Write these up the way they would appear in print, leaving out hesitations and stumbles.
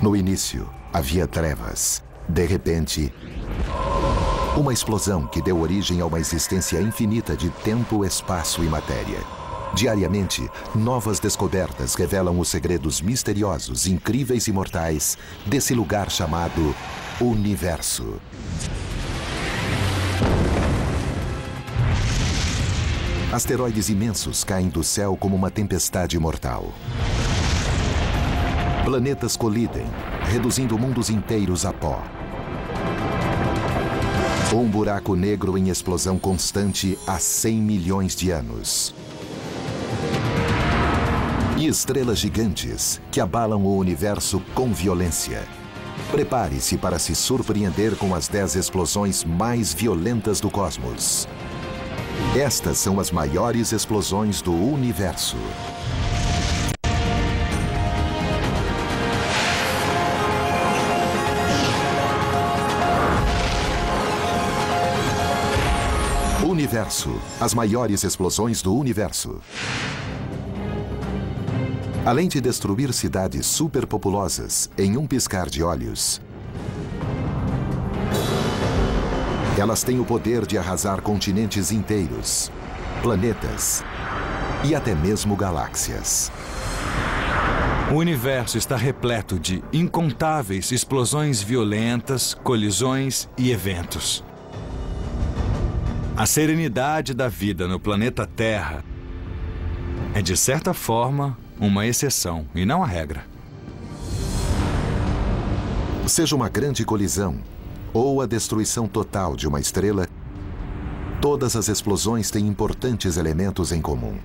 No início, havia trevas. De repente, uma explosão que deu origem a uma existência infinita de tempo, espaço e matéria. Diariamente, novas descobertas revelam os segredos misteriosos, incríveis e mortais desse lugar chamado Universo. Asteroides imensos caem do céu como uma tempestade mortal. Planetas colidem, reduzindo mundos inteiros a pó. Um buraco negro em explosão constante há 100 milhões de anos. E estrelas gigantes que abalam o universo com violência. Prepare-se para se surpreender com as 10 explosões mais violentas do cosmos. Estas são as maiores explosões do universo. Universo. As maiores explosões do universo. Além de destruir cidades superpopulosas em um piscar de olhos, elas têm o poder de arrasar continentes inteiros, planetas e até mesmo galáxias. O universo está repleto de incontáveis explosões violentas, colisões e eventos. A serenidade da vida no planeta Terra é, de certa forma, uma exceção e não a regra. Seja uma grande colisão ou a destruição total de uma estrela, todas as explosões têm importantes elementos em comum.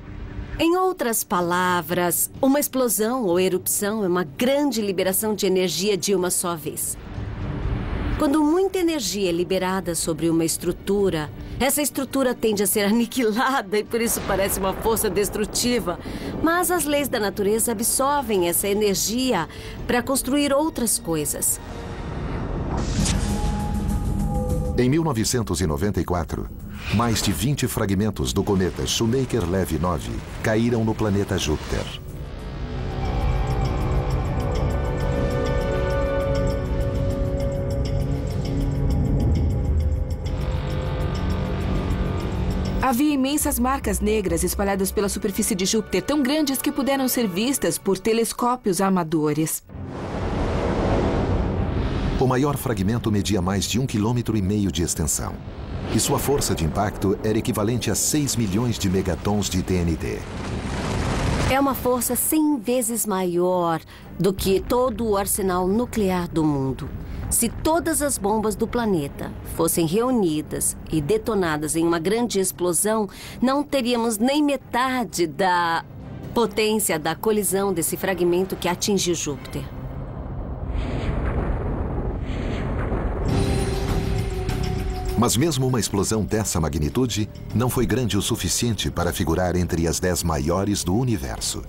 Em outras palavras, uma explosão ou erupção é uma grande liberação de energia de uma só vez. Quando muita energia é liberada sobre uma estrutura, essa estrutura tende a ser aniquilada e por isso parece uma força destrutiva. Mas as leis da natureza absorvem essa energia para construir outras coisas. Em 1994, mais de 20 fragmentos do cometa Shoemaker-Levy 9 caíram no planeta Júpiter. Havia imensas marcas negras espalhadas pela superfície de Júpiter, tão grandes que puderam ser vistas por telescópios amadores. O maior fragmento media mais de 1,5 km de extensão. E sua força de impacto era equivalente a 6 milhões de megatons de TNT. É uma força 100 vezes maior do que todo o arsenal nuclear do mundo. Se todas as bombas do planeta fossem reunidas e detonadas em uma grande explosão, não teríamos nem metade da potência da colisão desse fragmento que atingiu Júpiter. Mas mesmo uma explosão dessa magnitude não foi grande o suficiente para figurar entre as 10 maiores do universo.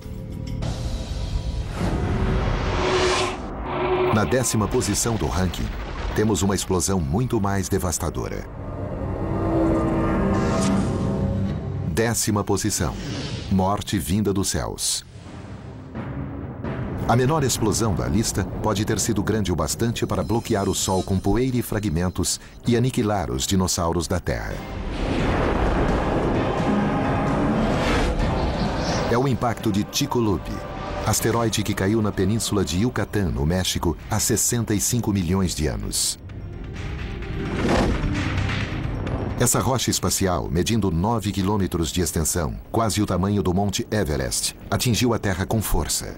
Na 10ª posição do ranking, temos uma explosão muito mais devastadora. 10ª posição. Morte vinda dos céus. A menor explosão da lista pode ter sido grande o bastante para bloquear o Sol com poeira e fragmentos e aniquilar os dinossauros da Terra. É o impacto de Chicxulub, asteroide que caiu na península de Yucatán, no México, há 65 milhões de anos. Essa rocha espacial, medindo 9 quilômetros de extensão, quase o tamanho do Monte Everest, atingiu a Terra com força.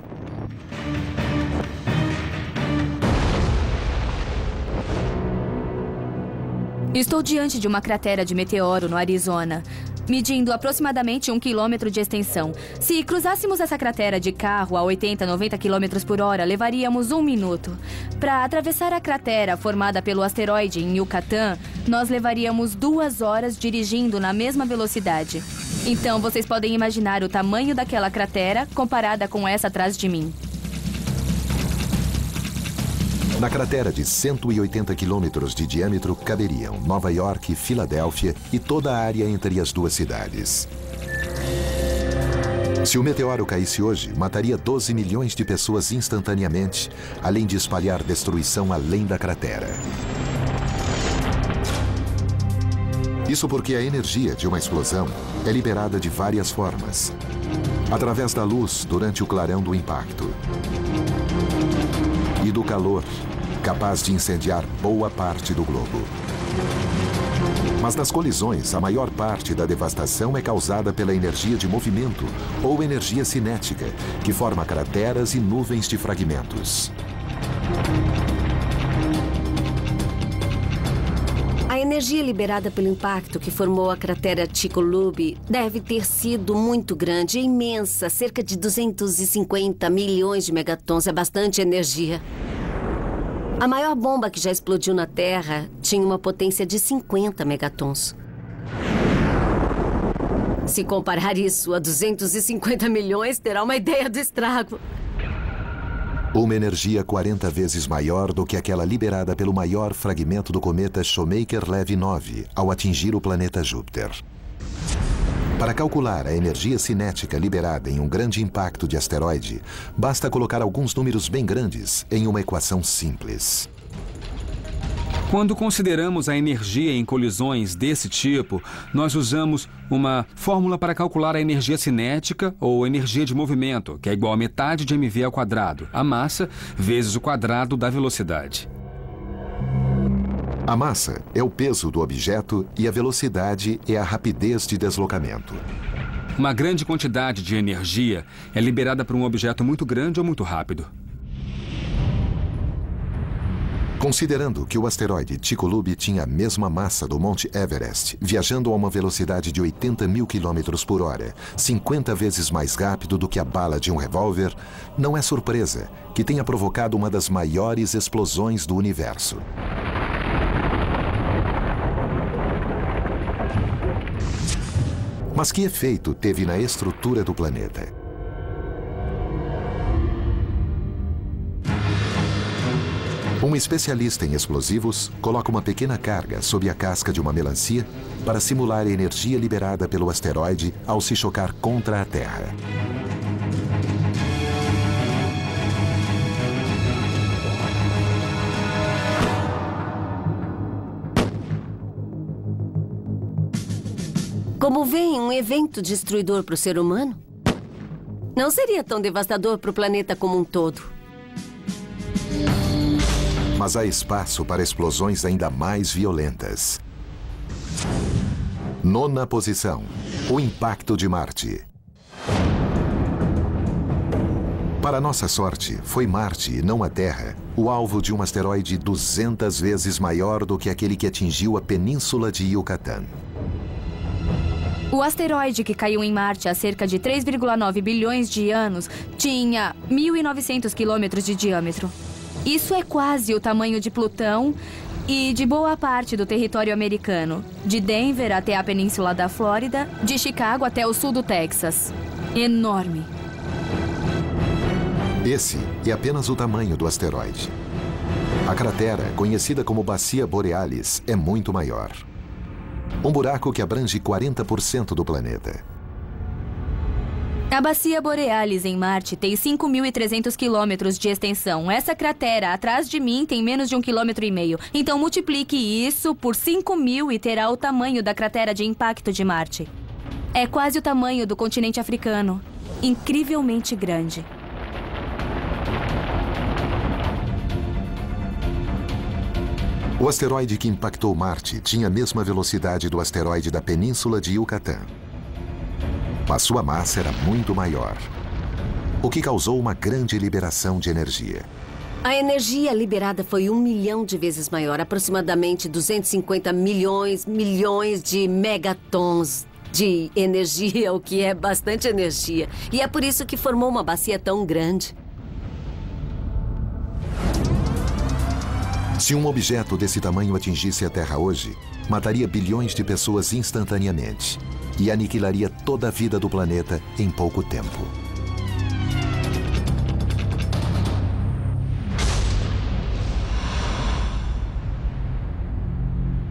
Estou diante de uma cratera de meteoro no Arizona, medindo aproximadamente 1 quilômetro de extensão. Se cruzássemos essa cratera de carro a 80, 90 quilômetros por hora, levaríamos 1 minuto. Para atravessar a cratera formada pelo asteroide em Yucatán, nós levaríamos 2 horas dirigindo na mesma velocidade. Então, vocês podem imaginar o tamanho daquela cratera comparada com essa atrás de mim. Na cratera de 180 quilômetros de diâmetro caberiam Nova York, Filadélfia e toda a área entre as duas cidades. Se o meteoro caísse hoje, mataria 12 milhões de pessoas instantaneamente, além de espalhar destruição além da cratera. Isso porque a energia de uma explosão é liberada de várias formas. Através da luz durante o clarão do impacto. E do calor, capaz de incendiar boa parte do globo. Mas nas colisões, a maior parte da devastação é causada pela energia de movimento ou energia cinética, que forma crateras e nuvens de fragmentos. A energia liberada pelo impacto que formou a cratera Chicxulub deve ter sido muito grande e imensa, cerca de 250 milhões de megatons. É bastante energia. A maior bomba que já explodiu na Terra tinha uma potência de 50 megatons. Se comparar isso a 250 milhões, terá uma ideia do estrago. Uma energia 40 vezes maior do que aquela liberada pelo maior fragmento do cometa Shoemaker-Levy 9 ao atingir o planeta Júpiter. Para calcular a energia cinética liberada em um grande impacto de asteroide, basta colocar alguns números bem grandes em uma equação simples. Quando consideramos a energia em colisões desse tipo, nós usamos uma fórmula para calcular a energia cinética ou energia de movimento, que é igual a metade de mv ao quadrado, a massa vezes o quadrado da velocidade. A massa é o peso do objeto e a velocidade é a rapidez de deslocamento. Uma grande quantidade de energia é liberada por um objeto muito grande ou muito rápido. Considerando que o asteroide Chicxulub tinha a mesma massa do Monte Everest, viajando a uma velocidade de 80 mil quilômetros por hora, 50 vezes mais rápido do que a bala de um revólver, não é surpresa que tenha provocado uma das maiores explosões do universo. Mas que efeito teve na estrutura do planeta? Um especialista em explosivos coloca uma pequena carga sob a casca de uma melancia para simular a energia liberada pelo asteroide ao se chocar contra a Terra. Como vem um evento destruidor para o ser humano, não seria tão devastador para o planeta como um todo. Mas há espaço para explosões ainda mais violentas. 9ª posição, o impacto de Marte. Para nossa sorte, foi Marte e não a Terra o alvo de um asteroide 200 vezes maior do que aquele que atingiu a península de Yucatán. O asteroide que caiu em Marte há cerca de 3,9 bilhões de anos tinha 1.900 quilômetros de diâmetro. Isso é quase o tamanho de Plutão e de boa parte do território americano, de Denver até a península da Flórida, de Chicago até o sul do Texas. Enorme. Esse é apenas o tamanho do asteroide. A cratera, conhecida como Bacia Borealis, é muito maior. Um buraco que abrange 40% do planeta. A Bacia Borealis em Marte tem 5.300 quilômetros de extensão. Essa cratera atrás de mim tem menos de 1,5 km. Então multiplique isso por 5.000 e terá o tamanho da cratera de impacto de Marte. É quase o tamanho do continente africano. Incrivelmente grande. O asteroide que impactou Marte tinha a mesma velocidade do asteroide da península de Yucatán. Mas sua massa era muito maior, o que causou uma grande liberação de energia. A energia liberada foi 1 milhão de vezes maior, aproximadamente 250 milhões de megatons de energia, o que é bastante energia. E é por isso que formou uma bacia tão grande. Se um objeto desse tamanho atingisse a Terra hoje, mataria bilhões de pessoas instantaneamente e aniquilaria toda a vida do planeta em pouco tempo.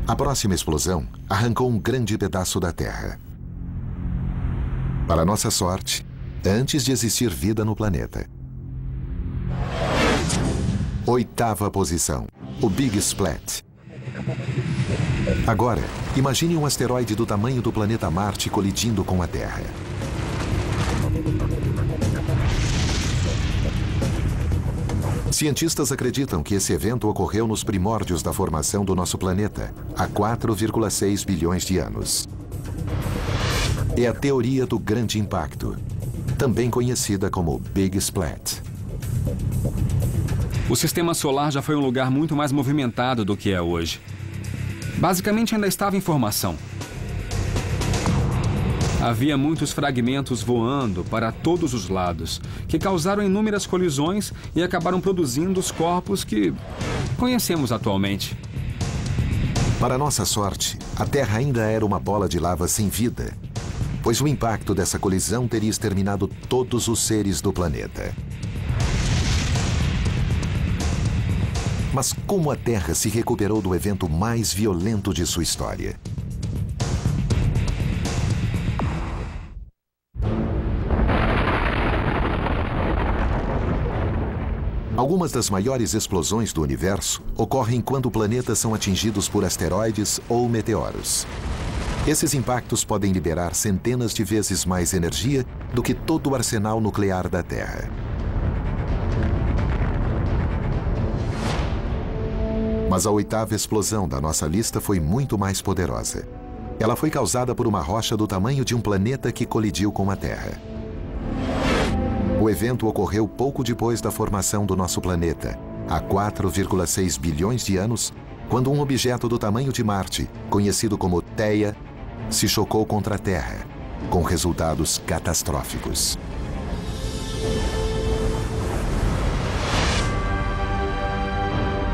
A próxima explosão arrancou um grande pedaço da Terra. Para nossa sorte, antes de existir vida no planeta. 8ª posição, o Big Splat. Agora, imagine um asteroide do tamanho do planeta Marte colidindo com a Terra. Cientistas acreditam que esse evento ocorreu nos primórdios da formação do nosso planeta, há 4,6 bilhões de anos. É a teoria do grande impacto, também conhecida como Big Splat. O sistema solar já foi um lugar muito mais movimentado do que é hoje. Basicamente ainda estava em formação. Havia muitos fragmentos voando para todos os lados, que causaram inúmeras colisões e acabaram produzindo os corpos que conhecemos atualmente. Para nossa sorte, a Terra ainda era uma bola de lava sem vida, pois o impacto dessa colisão teria exterminado todos os seres do planeta. Mas como a Terra se recuperou do evento mais violento de sua história? Algumas das maiores explosões do universo ocorrem quando planetas são atingidos por asteroides ou meteoros. Esses impactos podem liberar centenas de vezes mais energia do que todo o arsenal nuclear da Terra. Mas a 8ª explosão da nossa lista foi muito mais poderosa. Ela foi causada por uma rocha do tamanho de um planeta que colidiu com a Terra. O evento ocorreu pouco depois da formação do nosso planeta, há 4,6 bilhões de anos, quando um objeto do tamanho de Marte, conhecido como Theia, se chocou contra a Terra, com resultados catastróficos.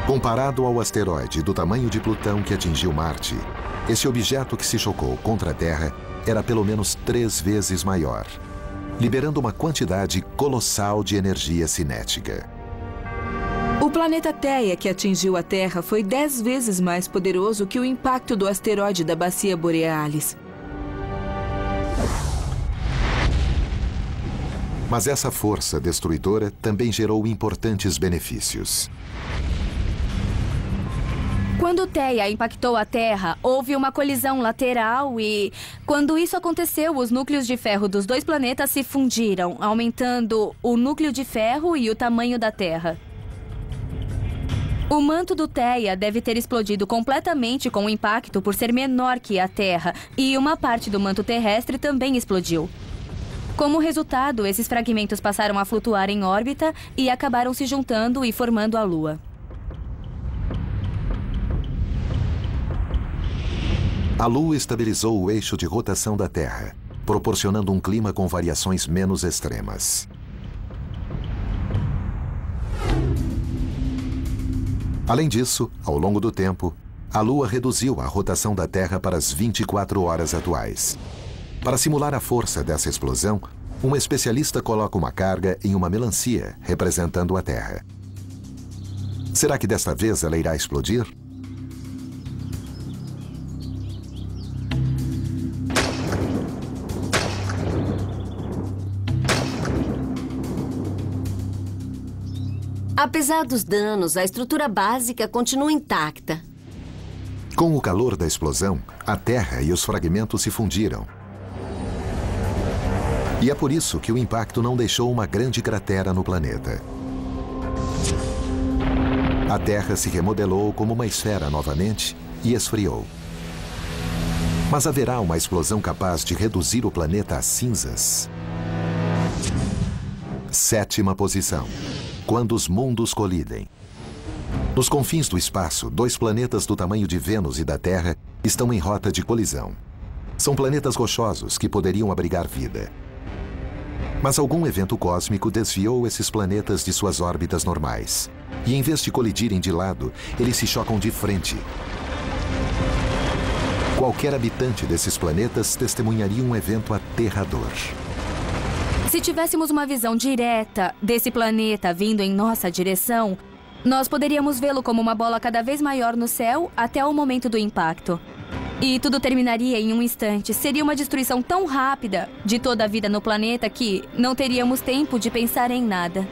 Comparado ao asteroide do tamanho de Plutão que atingiu Marte, esse objeto que se chocou contra a Terra era pelo menos 3 vezes maior, liberando uma quantidade colossal de energia cinética. O planeta Theia que atingiu a Terra foi 10 vezes mais poderoso que o impacto do asteroide da Bacia Borealis. Mas essa força destruidora também gerou importantes benefícios. Quando Theia impactou a Terra, houve uma colisão lateral e, quando isso aconteceu, os núcleos de ferro dos 2 planetas se fundiram, aumentando o núcleo de ferro e o tamanho da Terra. O manto do Theia deve ter explodido completamente com o impacto por ser menor que a Terra, e uma parte do manto terrestre também explodiu. Como resultado, esses fragmentos passaram a flutuar em órbita e acabaram se juntando e formando a Lua. A Lua estabilizou o eixo de rotação da Terra, proporcionando um clima com variações menos extremas. Além disso, ao longo do tempo, a Lua reduziu a rotação da Terra para as 24 horas atuais. Para simular a força dessa explosão, um especialista coloca uma carga em uma melancia, representando a Terra. Será que desta vez ela irá explodir? Apesar dos danos, a estrutura básica continua intacta. Com o calor da explosão, a Terra e os fragmentos se fundiram. E é por isso que o impacto não deixou uma grande cratera no planeta. A Terra se remodelou como uma esfera novamente e esfriou. Mas haverá uma explosão capaz de reduzir o planeta a cinzas? 7ª posição. Quando os mundos colidem. Nos confins do espaço, 2 planetas do tamanho de Vênus e da Terra estão em rota de colisão. São planetas rochosos que poderiam abrigar vida. Mas algum evento cósmico desviou esses planetas de suas órbitas normais. E em vez de colidirem de lado, eles se chocam de frente. Qualquer habitante desses planetas testemunharia um evento aterrador. Se tivéssemos uma visão direta desse planeta vindo em nossa direção, nós poderíamos vê-lo como uma bola cada vez maior no céu até o momento do impacto. E tudo terminaria em um instante. Seria uma destruição tão rápida de toda a vida no planeta que não teríamos tempo de pensar em nada.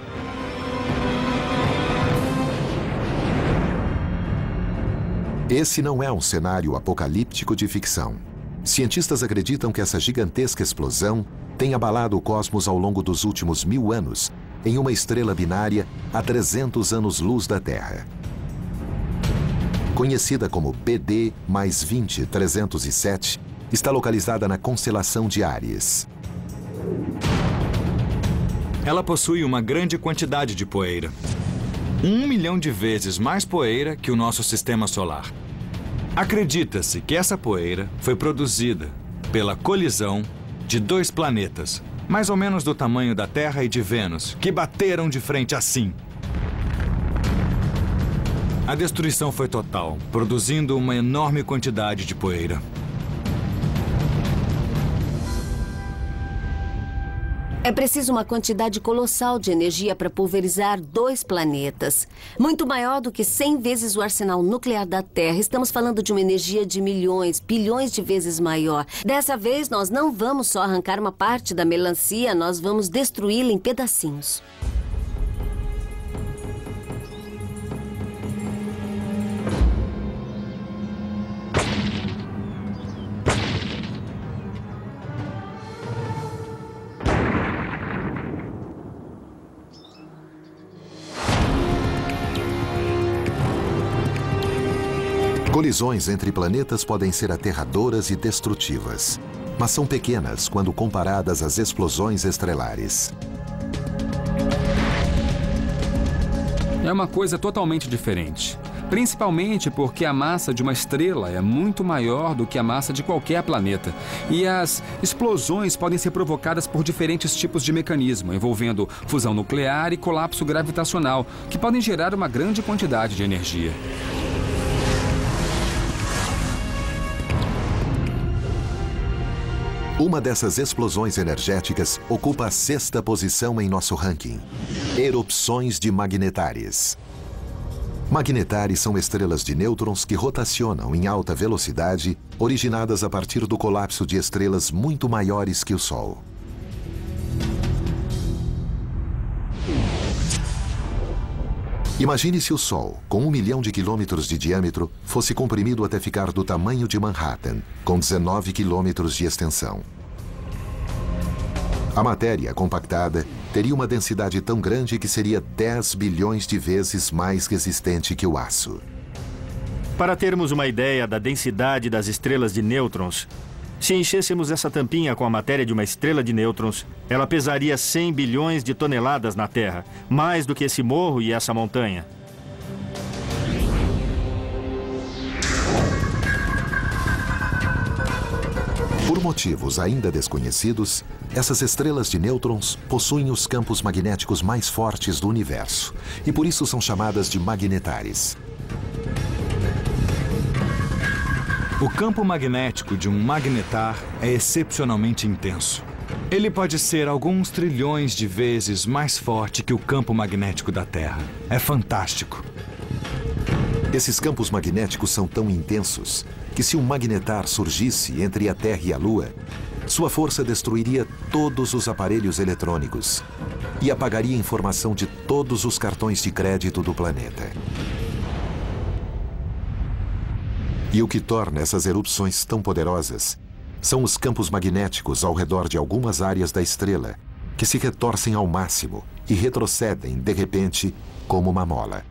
Esse não é um cenário apocalíptico de ficção. Cientistas acreditam que essa gigantesca explosão tem abalado o cosmos ao longo dos últimos 1000 anos, em uma estrela binária a 300 anos-luz da Terra. Conhecida como BD mais 20-307, está localizada na constelação de Áries. Ela possui uma grande quantidade de poeira. 1 milhão de vezes mais poeira que o nosso sistema solar. Acredita-se que essa poeira foi produzida pela colisão de 2 planetas, mais ou menos do tamanho da Terra e de Vênus, que bateram de frente assim. A destruição foi total, produzindo uma enorme quantidade de poeira. É preciso uma quantidade colossal de energia para pulverizar 2 planetas. Muito maior do que 100 vezes o arsenal nuclear da Terra. Estamos falando de uma energia de milhões, bilhões de vezes maior. Dessa vez, nós não vamos só arrancar uma parte da melancia, nós vamos destruí-la em pedacinhos. Colisões entre planetas podem ser aterradoras e destrutivas, mas são pequenas quando comparadas às explosões estelares. É uma coisa totalmente diferente. Principalmente porque a massa de uma estrela é muito maior do que a massa de qualquer planeta. E as explosões podem ser provocadas por diferentes tipos de mecanismo, envolvendo fusão nuclear e colapso gravitacional, que podem gerar uma grande quantidade de energia. Uma dessas explosões energéticas ocupa a 6ª posição em nosso ranking. Erupções de magnetares. Magnetares são estrelas de nêutrons que rotacionam em alta velocidade, originadas a partir do colapso de estrelas muito maiores que o Sol. Imagine se o Sol, com 1 milhão de quilômetros de diâmetro, fosse comprimido até ficar do tamanho de Manhattan, com 19 quilômetros de extensão. A matéria compactada teria uma densidade tão grande que seria 10 bilhões de vezes mais resistente que o aço. Para termos uma ideia da densidade das estrelas de nêutrons, se enchêssemos essa tampinha com a matéria de uma estrela de nêutrons, ela pesaria 100 bilhões de toneladas na Terra, mais do que esse morro e essa montanha. Por motivos ainda desconhecidos, essas estrelas de nêutrons possuem os campos magnéticos mais fortes do universo e por isso são chamadas de magnetares. O campo magnético de um magnetar é excepcionalmente intenso. Ele pode ser alguns trilhões de vezes mais forte que o campo magnético da Terra. É fantástico. Esses campos magnéticos são tão intensos que se um magnetar surgisse entre a Terra e a Lua, sua força destruiria todos os aparelhos eletrônicos e apagaria a informação de todos os cartões de crédito do planeta. E o que torna essas erupções tão poderosas são os campos magnéticos ao redor de algumas áreas da estrela, que se retorcem ao máximo e retrocedem, de repente, como uma mola.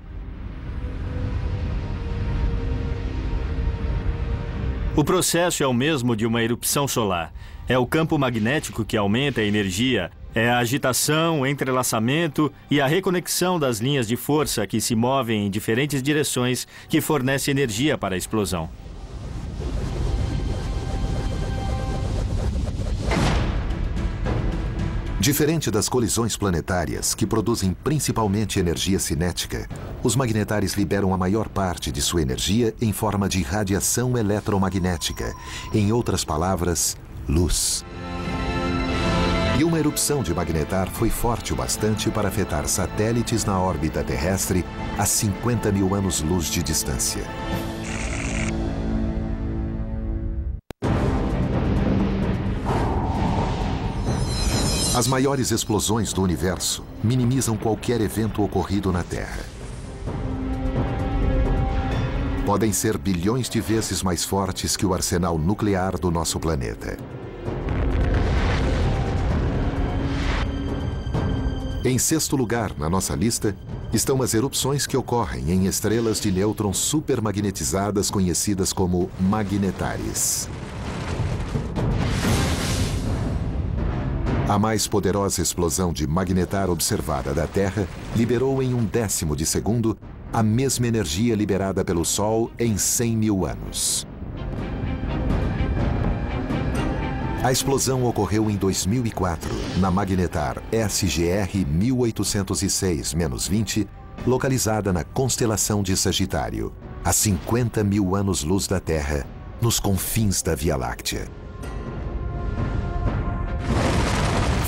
O processo é o mesmo de uma erupção solar. É o campo magnético que aumenta a energia, é a agitação, o entrelaçamento e a reconexão das linhas de força que se movem em diferentes direções que fornece energia para a explosão. Diferente das colisões planetárias, que produzem principalmente energia cinética, os magnetares liberam a maior parte de sua energia em forma de radiação eletromagnética, em outras palavras, luz. E uma erupção de magnetar foi forte o bastante para afetar satélites na órbita terrestre a 50 mil anos-luz de distância. As maiores explosões do universo minimizam qualquer evento ocorrido na Terra. Podem ser bilhões de vezes mais fortes que o arsenal nuclear do nosso planeta. Em sexto lugar na nossa lista estão as erupções que ocorrem em estrelas de nêutrons supermagnetizadas conhecidas como magnetares. A mais poderosa explosão de magnetar observada da Terra liberou em 1/10 de segundo a mesma energia liberada pelo Sol em 100 mil anos. A explosão ocorreu em 2004, na magnetar SGR 1806-20, localizada na constelação de Sagitário, a 50 mil anos-luz da Terra, nos confins da Via Láctea.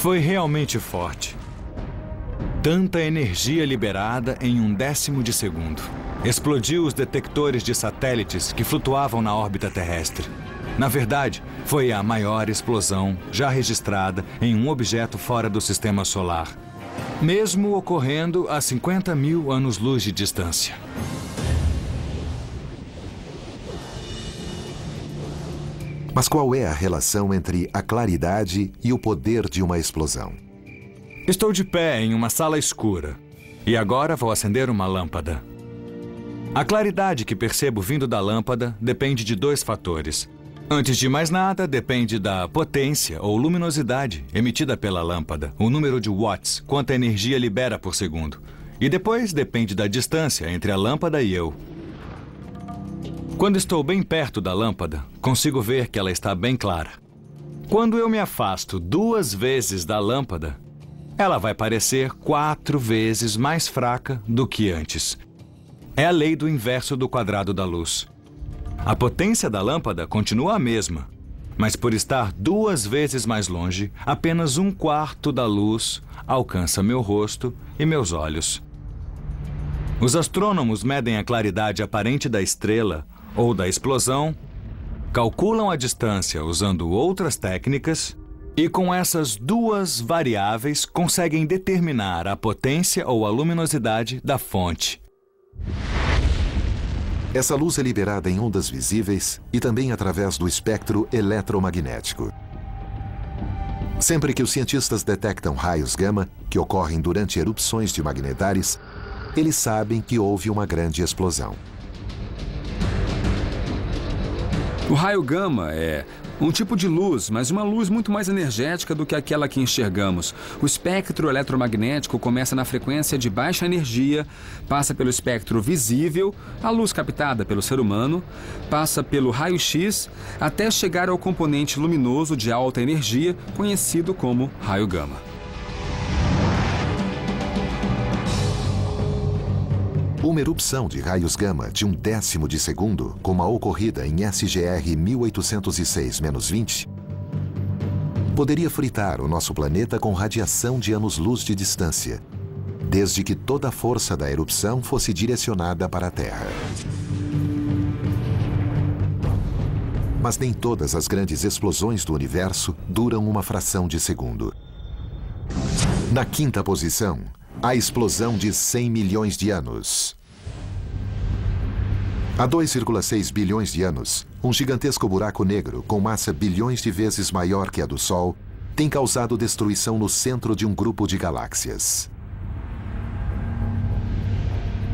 Foi realmente forte. Tanta energia liberada em 1/10 de segundo. Explodiu os detectores de satélites que flutuavam na órbita terrestre. Na verdade, foi a maior explosão já registrada em um objeto fora do sistema solar, mesmo ocorrendo a 50 mil anos-luz de distância. Mas qual é a relação entre a claridade e o poder de uma explosão? Estou de pé em uma sala escura e agora vou acender uma lâmpada. A claridade que percebo vindo da lâmpada depende de 2 fatores. Antes de mais nada, depende da potência ou luminosidade emitida pela lâmpada, o número de watts, quanta energia libera por segundo. E depois depende da distância entre a lâmpada e eu. Quando estou bem perto da lâmpada, consigo ver que ela está bem clara. Quando eu me afasto 2 vezes da lâmpada, ela vai parecer 4 vezes mais fraca do que antes. É a lei do inverso do quadrado da luz. A potência da lâmpada continua a mesma, mas por estar 2 vezes mais longe, apenas 1/4 da luz alcança meu rosto e meus olhos. Os astrônomos medem a claridade aparente da estrela ou da explosão, calculam a distância usando outras técnicas e com essas 2 variáveis conseguem determinar a potência ou a luminosidade da fonte. Essa luz é liberada em ondas visíveis e também através do espectro eletromagnético. Sempre que os cientistas detectam raios gama, que ocorrem durante erupções de magnetares, eles sabem que houve uma grande explosão. O raio gama é um tipo de luz, mas uma luz muito mais energética do que aquela que enxergamos. O espectro eletromagnético começa na frequência de baixa energia, passa pelo espectro visível, a luz captada pelo ser humano, passa pelo raio-x, até chegar ao componente luminoso de alta energia, conhecido como raio gama. Uma erupção de raios gama de 1/10 de segundo, como a ocorrida em SGR 1806-20, poderia fritar o nosso planeta com radiação de anos-luz de distância, desde que toda a força da erupção fosse direcionada para a Terra. Mas nem todas as grandes explosões do universo duram uma fração de segundo. Na 5ª posição, a explosão de 100 milhões de anos. Há 2,6 bilhões de anos, um gigantesco buraco negro com massa bilhões de vezes maior que a do Sol tem causado destruição no centro de um grupo de galáxias.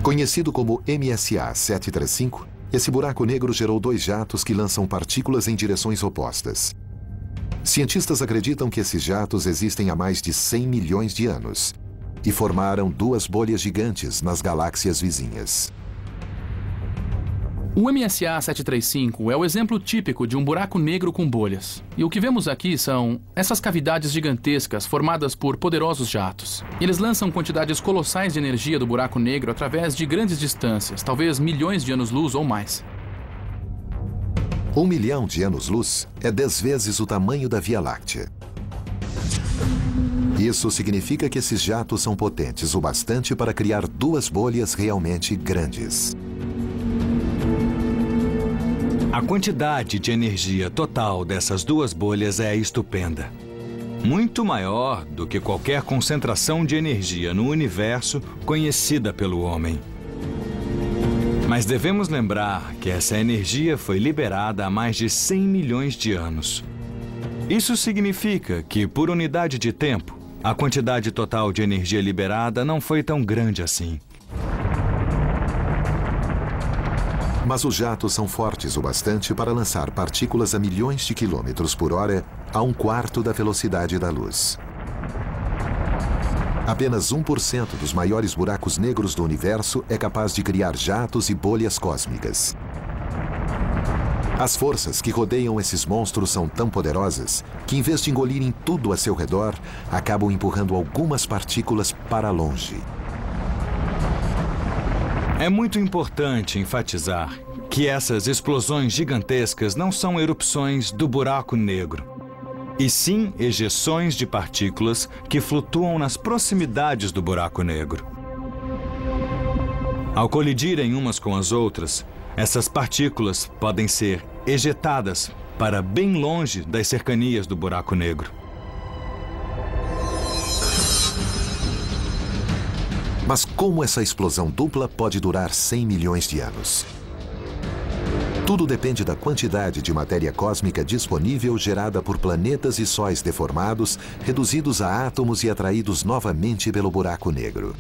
Conhecido como MSA 735, esse buraco negro gerou 2 jatos que lançam partículas em direções opostas. Cientistas acreditam que esses jatos existem há mais de 100 milhões de anos e formaram 2 bolhas gigantes nas galáxias vizinhas. O MSA 735 é o exemplo típico de um buraco negro com bolhas. E o que vemos aqui são essas cavidades gigantescas formadas por poderosos jatos. Eles lançam quantidades colossais de energia do buraco negro através de grandes distâncias, talvez milhões de anos-luz ou mais. 1 milhão de anos-luz é 10 vezes o tamanho da Via Láctea. Isso significa que esses jatos são potentes o bastante para criar 2 bolhas realmente grandes. A quantidade de energia total dessas 2 bolhas é estupenda. muito maior do que qualquer concentração de energia no universo conhecida pelo homem. Mas devemos lembrar que essa energia foi liberada há mais de 100 milhões de anos. Isso significa que, por unidade de tempo, a quantidade total de energia liberada não foi tão grande assim. Mas os jatos são fortes o bastante para lançar partículas a milhões de quilômetros por hora a 1/4 da velocidade da luz. Apenas 1% dos maiores buracos negros do universo é capaz de criar jatos e bolhas cósmicas. As forças que rodeiam esses monstros são tão poderosas que, em vez de engolirem tudo a seu redor, acabam empurrando algumas partículas para longe. É muito importante enfatizar que essas explosões gigantescas não são erupções do buraco negro, e sim ejeções de partículas que flutuam nas proximidades do buraco negro. Ao colidirem umas com as outras, essas partículas podem ser ejetadas para bem longe das cercanias do buraco negro. Mas como essa explosão dupla pode durar 100 milhões de anos? Tudo depende da quantidade de matéria cósmica disponível gerada por planetas e sóis deformados, reduzidos a átomos e atraídos novamente pelo buraco negro.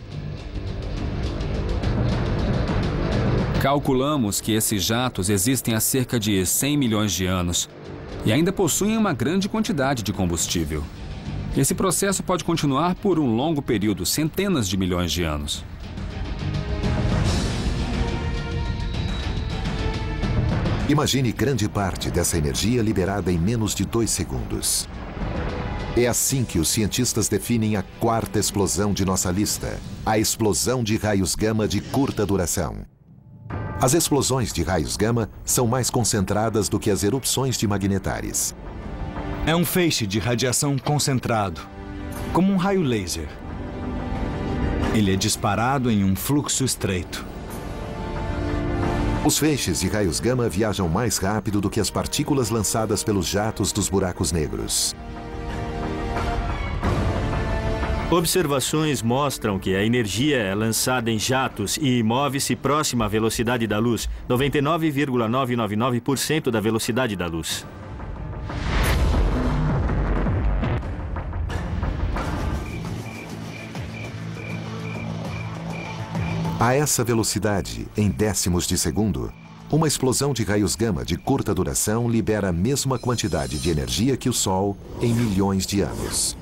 Calculamos que esses jatos existem há cerca de 100 milhões de anos e ainda possuem uma grande quantidade de combustível. Esse processo pode continuar por um longo período, centenas de milhões de anos. Imagine grande parte dessa energia liberada em menos de 2 segundos. É assim que os cientistas definem a 4ª explosão de nossa lista, a explosão de raios gama de curta duração. As explosões de raios gama são mais concentradas do que as erupções de magnetares. É um feixe de radiação concentrado, como um raio laser. Ele é disparado em um fluxo estreito. Os feixes de raios gama viajam mais rápido do que as partículas lançadas pelos jatos dos buracos negros. Observações mostram que a energia é lançada em jatos e move-se próxima à velocidade da luz, 99,999% da velocidade da luz. A essa velocidade, em décimos de segundo, uma explosão de raios gama de curta duração libera a mesma quantidade de energia que o Sol em milhões de anos.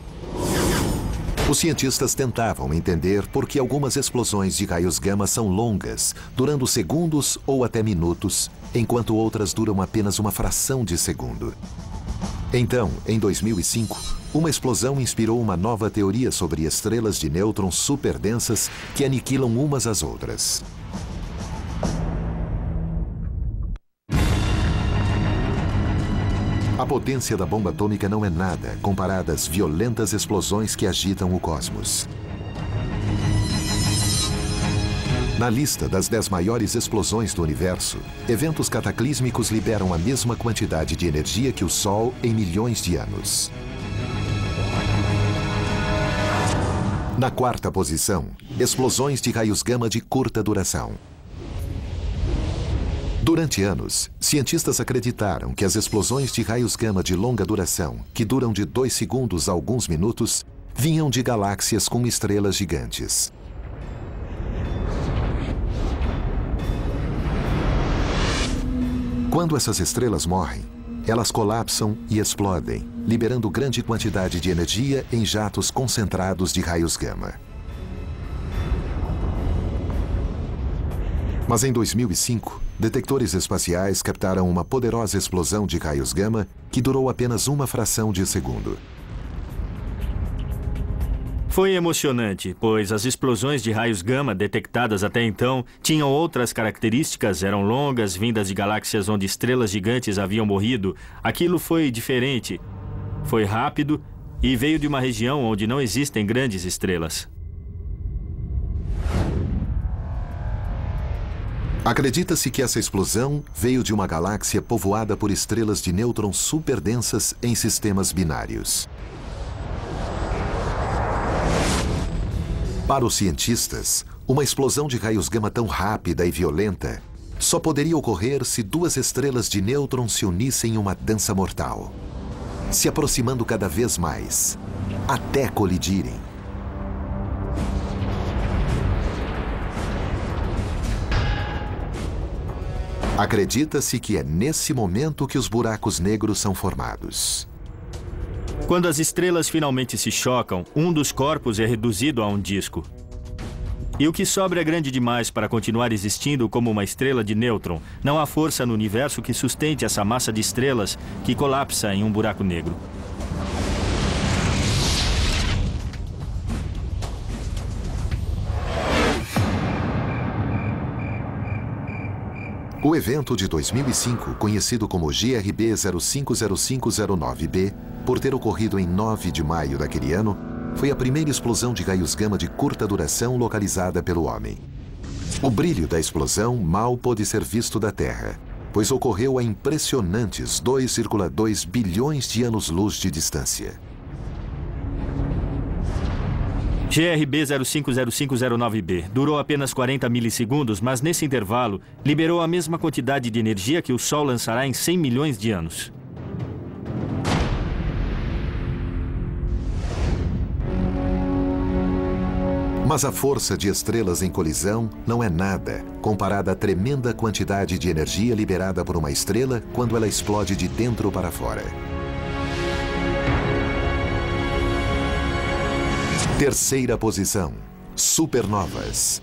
Os cientistas tentavam entender por que algumas explosões de raios gama são longas, durando segundos ou até minutos, enquanto outras duram apenas uma fração de segundo. Então, em 2005, uma explosão inspirou uma nova teoria sobre estrelas de nêutrons superdensas que aniquilam umas às outras. A potência da bomba atômica não é nada comparada às violentas explosões que agitam o cosmos. Na lista das 10 maiores explosões do universo, eventos cataclísmicos liberam a mesma quantidade de energia que o Sol em milhões de anos. Na 4ª posição, explosões de raios gama de curta duração. Durante anos, cientistas acreditaram que as explosões de raios gama de longa duração, que duram de 2 segundos a alguns minutos, vinham de galáxias com estrelas gigantes. Quando essas estrelas morrem, elas colapsam e explodem, liberando grande quantidade de energia em jatos concentrados de raios gama. Mas em 2005, detectores espaciais captaram uma poderosa explosão de raios gama que durou apenas uma fração de segundo. Foi emocionante, pois as explosões de raios gama detectadas até então tinham outras características, eram longas, vindas de galáxias onde estrelas gigantes haviam morrido. Aquilo foi diferente, foi rápido e veio de uma região onde não existem grandes estrelas. Acredita-se que essa explosão veio de uma galáxia povoada por estrelas de nêutrons superdensas em sistemas binários. Para os cientistas, uma explosão de raios gama tão rápida e violenta só poderia ocorrer se duas estrelas de nêutrons se unissem em uma dança mortal, se aproximando cada vez mais, até colidirem. Acredita-se que é nesse momento que os buracos negros são formados. Quando as estrelas finalmente se chocam, um dos corpos é reduzido a um disco. E o que sobra é grande demais para continuar existindo como uma estrela de nêutron. Não há força no universo que sustente essa massa de estrelas que colapsa em um buraco negro. O evento de 2005, conhecido como GRB 050509b, por ter ocorrido em 9 de maio daquele ano, foi a primeira explosão de raios gama de curta duração localizada pelo homem. O brilho da explosão mal pôde ser visto da Terra, pois ocorreu a impressionantes 2,2 bilhões de anos-luz de distância. GRB 050509b durou apenas 40 milissegundos, mas nesse intervalo liberou a mesma quantidade de energia que o Sol lançará em 100 milhões de anos. Mas a força de estrelas em colisão não é nada comparada à tremenda quantidade de energia liberada por uma estrela quando ela explode de dentro para fora. Terceira posição: supernovas.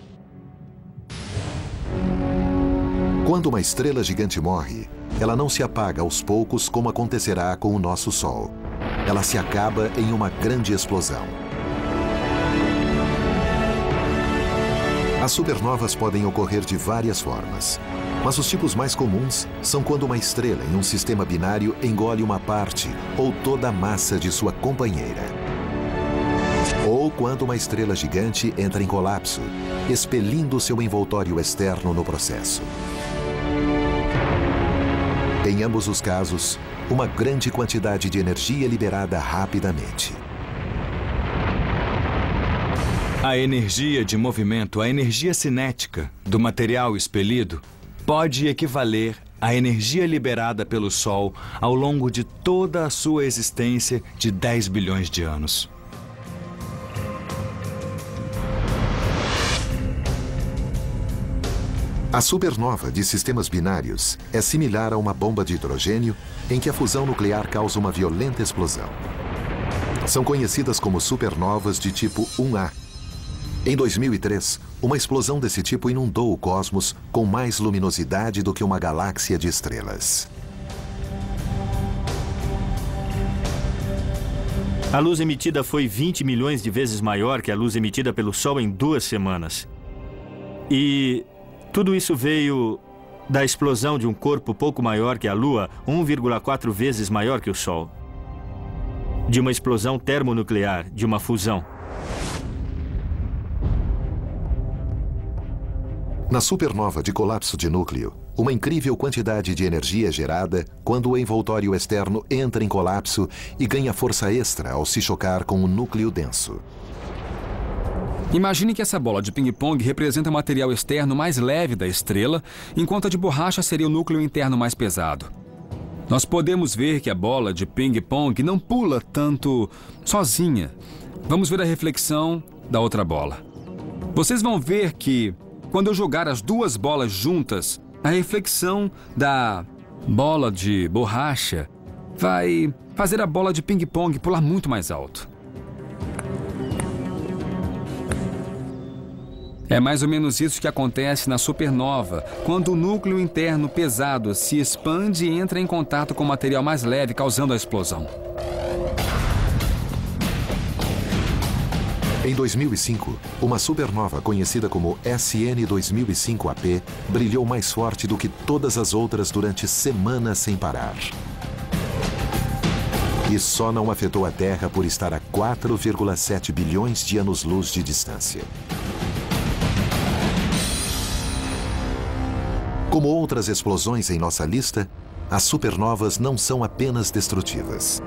Quando uma estrela gigante morre, ela não se apaga aos poucos como acontecerá com o nosso Sol. Ela se acaba em uma grande explosão. As supernovas podem ocorrer de várias formas, mas os tipos mais comuns são quando uma estrela em um sistema binário engole uma parte ou toda a massa de sua companheira. Ou quando uma estrela gigante entra em colapso, expelindo seu envoltório externo no processo. Em ambos os casos, uma grande quantidade de energia é liberada rapidamente. A energia de movimento, a energia cinética do material expelido, pode equivaler à energia liberada pelo Sol ao longo de toda a sua existência de 10 bilhões de anos. A supernova de sistemas binários é similar a uma bomba de hidrogênio em que a fusão nuclear causa uma violenta explosão. São conhecidas como supernovas de tipo 1A. Em 2003, uma explosão desse tipo inundou o cosmos com mais luminosidade do que uma galáxia de estrelas. A luz emitida foi 20 milhões de vezes maior que a luz emitida pelo Sol em 2 semanas. E tudo isso veio da explosão de um corpo pouco maior que a Lua, 1,4 vezes maior que o Sol. De uma explosão termonuclear, de uma fusão. Na supernova de colapso de núcleo, uma incrível quantidade de energia é gerada quando o envoltório externo entra em colapso e ganha força extra ao se chocar com o núcleo denso. Imagine que essa bola de ping-pong representa o material externo mais leve da estrela, enquanto a de borracha seria o núcleo interno mais pesado. Nós podemos ver que a bola de ping-pong não pula tanto sozinha. Vamos ver a reflexão da outra bola. Vocês vão ver que, quando eu jogar as duas bolas juntas, a reflexão da bola de borracha vai fazer a bola de ping-pong pular muito mais alto. É mais ou menos isso que acontece na supernova, quando o núcleo interno pesado se expande e entra em contato com o material mais leve, causando a explosão. Em 2005, uma supernova conhecida como SN 2005AP brilhou mais forte do que todas as outras durante semanas sem parar. E só não afetou a Terra por estar a 4,7 bilhões de anos-luz de distância. Como outras explosões em nossa lista, as supernovas não são apenas destrutivas.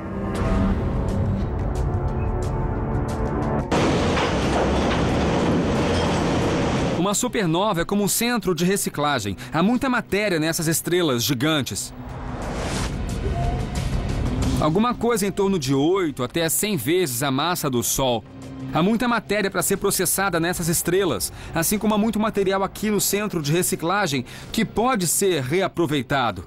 Uma supernova é como um centro de reciclagem. Há muita matéria nessas estrelas gigantes. Alguma coisa em torno de 8 até 100 vezes a massa do Sol. Há muita matéria para ser processada nessas estrelas, assim como há muito material aqui no centro de reciclagem que pode ser reaproveitado.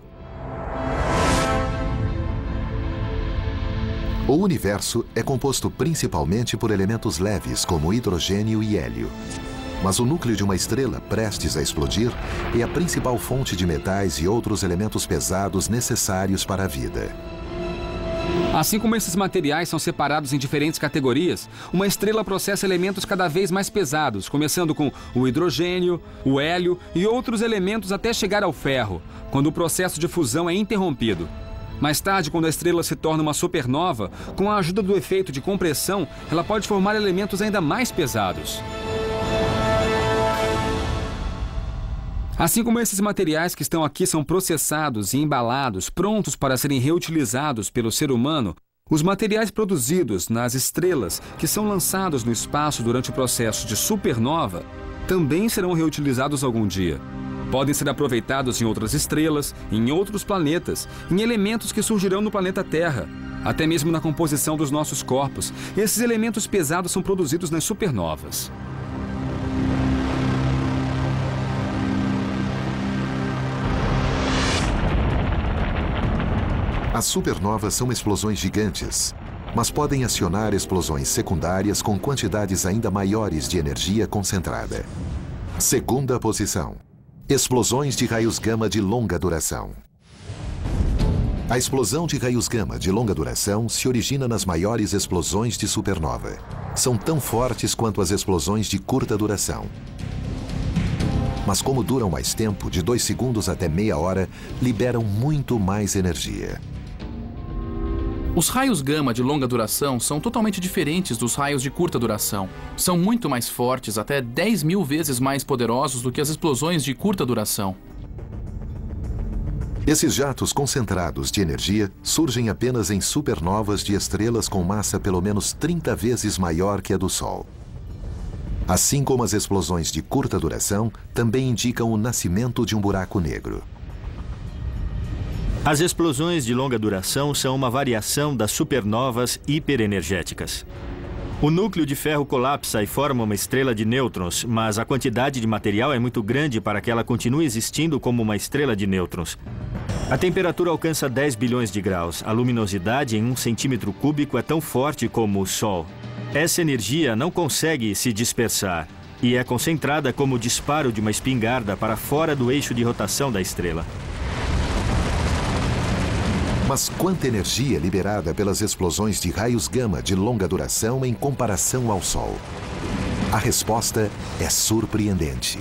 O universo é composto principalmente por elementos leves como hidrogênio e hélio. Mas o núcleo de uma estrela prestes a explodir é a principal fonte de metais e outros elementos pesados necessários para a vida. Assim como esses materiais são separados em diferentes categorias, uma estrela processa elementos cada vez mais pesados, começando com o hidrogênio, o hélio e outros elementos até chegar ao ferro, quando o processo de fusão é interrompido. Mais tarde, quando a estrela se torna uma supernova, com a ajuda do efeito de compressão, ela pode formar elementos ainda mais pesados. Assim como esses materiais que estão aqui são processados e embalados, prontos para serem reutilizados pelo ser humano, os materiais produzidos nas estrelas que são lançados no espaço durante o processo de supernova também serão reutilizados algum dia. Podem ser aproveitados em outras estrelas, em outros planetas, em elementos que surgirão no planeta Terra, até mesmo na composição dos nossos corpos. Esses elementos pesados são produzidos nas supernovas. As supernovas são explosões gigantes, mas podem acionar explosões secundárias com quantidades ainda maiores de energia concentrada. Segunda posição: explosões de raios gama de longa duração. A explosão de raios gama de longa duração se origina nas maiores explosões de supernova. São tão fortes quanto as explosões de curta duração. Mas como duram mais tempo, de 2 segundos até meia hora, liberam muito mais energia. Os raios gama de longa duração são totalmente diferentes dos raios de curta duração. São muito mais fortes, até 10.000 vezes mais poderosos do que as explosões de curta duração. Esses jatos concentrados de energia surgem apenas em supernovas de estrelas com massa pelo menos 30 vezes maior que a do Sol. Assim como as explosões de curta duração também indicam o nascimento de um buraco negro. As explosões de longa duração são uma variação das supernovas hiperenergéticas. O núcleo de ferro colapsa e forma uma estrela de nêutrons, mas a quantidade de material é muito grande para que ela continue existindo como uma estrela de nêutrons. A temperatura alcança 10 bilhões de graus. A luminosidade em 1 centímetro cúbico é tão forte como o Sol. Essa energia não consegue se dispersar e é concentrada como o disparo de uma espingarda para fora do eixo de rotação da estrela. Mas quanta energia liberada pelas explosões de raios gama de longa duração em comparação ao Sol? A resposta é surpreendente.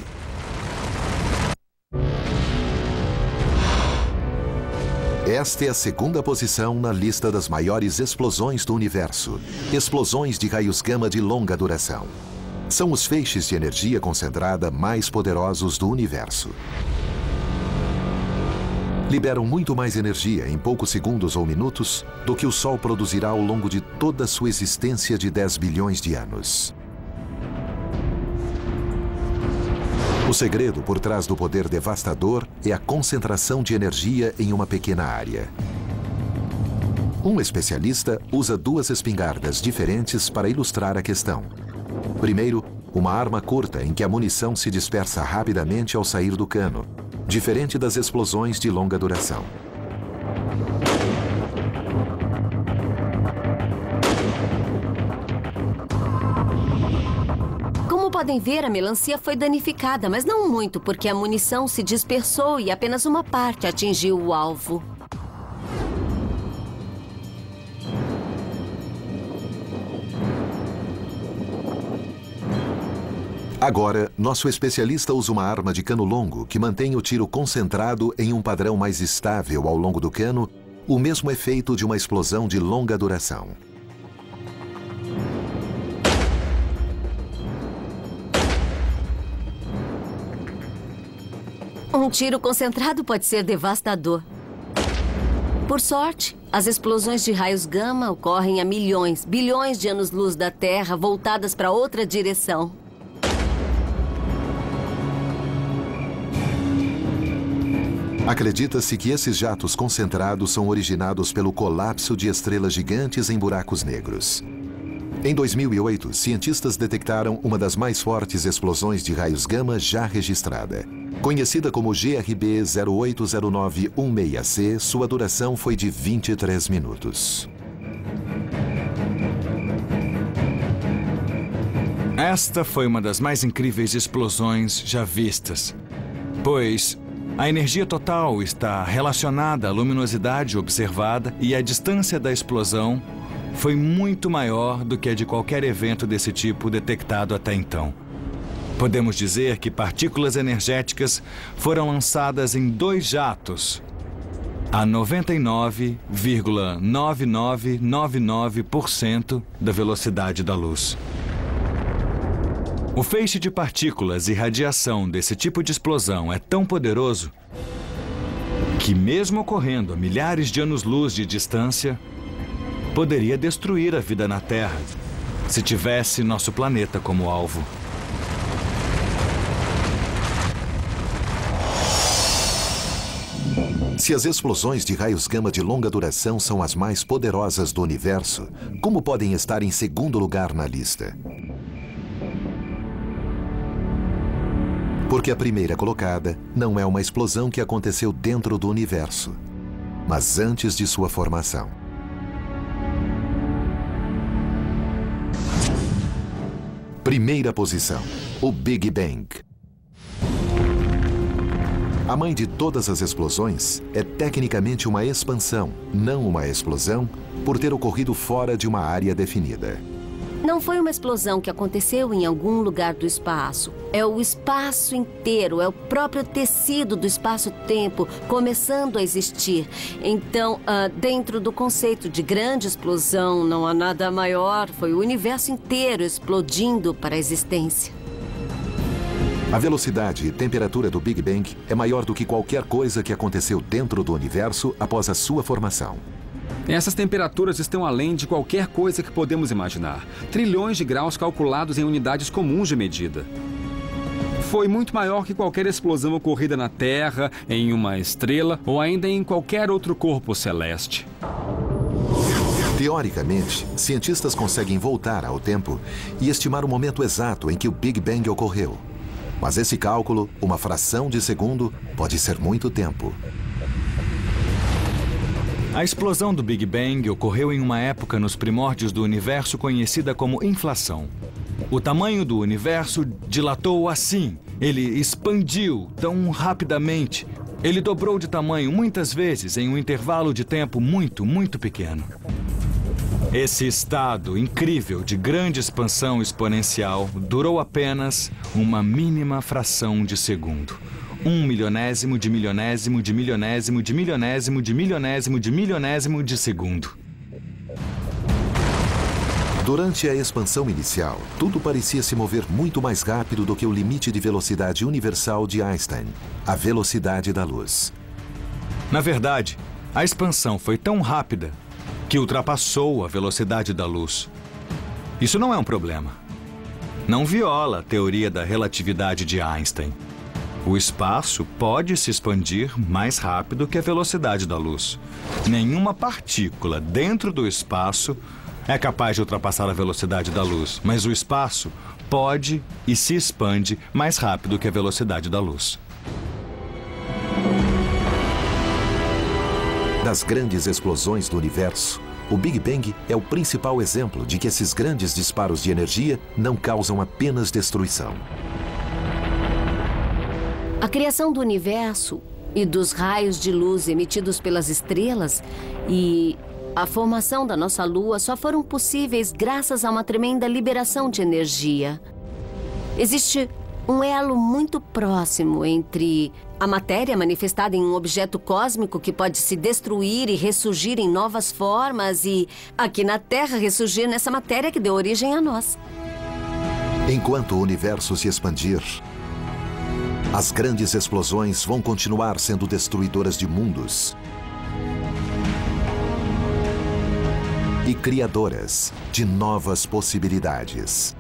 Esta é a segunda posição na lista das maiores explosões do universo. Explosões de raios gama de longa duração. São os feixes de energia concentrada mais poderosos do universo. Liberam muito mais energia em poucos segundos ou minutos do que o Sol produzirá ao longo de toda a sua existência de 10 bilhões de anos. O segredo por trás do poder devastador é a concentração de energia em uma pequena área. Um especialista usa 2 espingardas diferentes para ilustrar a questão. Primeiro, uma arma curta em que a munição se dispersa rapidamente ao sair do cano, diferente das explosões de longa duração. Como podem ver, a melancia foi danificada, mas não muito, porque a munição se dispersou e apenas uma parte atingiu o alvo. Agora, nosso especialista usa uma arma de cano longo que mantém o tiro concentrado em um padrão mais estável ao longo do cano, o mesmo efeito de uma explosão de longa duração. Um tiro concentrado pode ser devastador. Por sorte, as explosões de raios gama ocorrem a milhões, bilhões de anos-luz da Terra voltadas para outra direção. Acredita-se que esses jatos concentrados são originados pelo colapso de estrelas gigantes em buracos negros. Em 2008, cientistas detectaram uma das mais fortes explosões de raios gama já registrada. Conhecida como GRB 080916C, sua duração foi de 23 minutos. Esta foi uma das mais incríveis explosões já vistas, pois a energia total está relacionada à luminosidade observada e a distância da explosão foi muito maior do que a de qualquer evento desse tipo detectado até então. Podemos dizer que partículas energéticas foram lançadas em 2 jatos a 99,9999% da velocidade da luz. O feixe de partículas e radiação desse tipo de explosão é tão poderoso que, mesmo ocorrendo a milhares de anos-luz de distância, poderia destruir a vida na Terra se tivesse nosso planeta como alvo. Se as explosões de raios gama de longa duração são as mais poderosas do universo, como podem estar em segundo lugar na lista? Porque a primeira colocada não é uma explosão que aconteceu dentro do universo, mas antes de sua formação. Primeira posição, o Big Bang. A mãe de todas as explosões é tecnicamente uma expansão, não uma explosão, por ter ocorrido fora de uma área definida. Não foi uma explosão que aconteceu em algum lugar do espaço. É o espaço inteiro, é o próprio tecido do espaço-tempo começando a existir. Então, dentro do conceito de grande explosão, não há nada maior. Foi o universo inteiro explodindo para a existência. A velocidade e temperatura do Big Bang é maior do que qualquer coisa que aconteceu dentro do universo após a sua formação. Essas temperaturas estão além de qualquer coisa que podemos imaginar. Trilhões de graus calculados em unidades comuns de medida. Foi muito maior que qualquer explosão ocorrida na Terra, em uma estrela ou ainda em qualquer outro corpo celeste. Teoricamente, cientistas conseguem voltar ao tempo e estimar o momento exato em que o Big Bang ocorreu. Mas esse cálculo, uma fração de segundo, pode ser muito tempo. A explosão do Big Bang ocorreu em uma época nos primórdios do universo conhecida como inflação. O tamanho do universo dilatou assim. Ele expandiu tão rapidamente. Ele dobrou de tamanho muitas vezes em um intervalo de tempo muito, muito pequeno. Esse estado incrível de grande expansão exponencial durou apenas uma mínima fração de segundo. 1 milionésimo de milionésimo de milionésimo de milionésimo de milionésimo de milionésimo de segundo. Durante a expansão inicial, tudo parecia se mover muito mais rápido do que o limite de velocidade universal de Einstein, a velocidade da luz. Na verdade, a expansão foi tão rápida que ultrapassou a velocidade da luz. Isso não é um problema. Não viola a teoria da relatividade de Einstein. O espaço pode se expandir mais rápido que a velocidade da luz. Nenhuma partícula dentro do espaço é capaz de ultrapassar a velocidade da luz, mas o espaço pode e se expande mais rápido que a velocidade da luz. Das grandes explosões do universo, o Big Bang é o principal exemplo de que esses grandes disparos de energia não causam apenas destruição. A criação do universo e dos raios de luz emitidos pelas estrelas e a formação da nossa Lua só foram possíveis graças a uma tremenda liberação de energia. Existe um elo muito próximo entre a matéria manifestada em um objeto cósmico que pode se destruir e ressurgir em novas formas e, aqui na Terra, ressurgir nessa matéria que deu origem a nós. Enquanto o universo se expandir, as grandes explosões vão continuar sendo destruidoras de mundos e criadoras de novas possibilidades.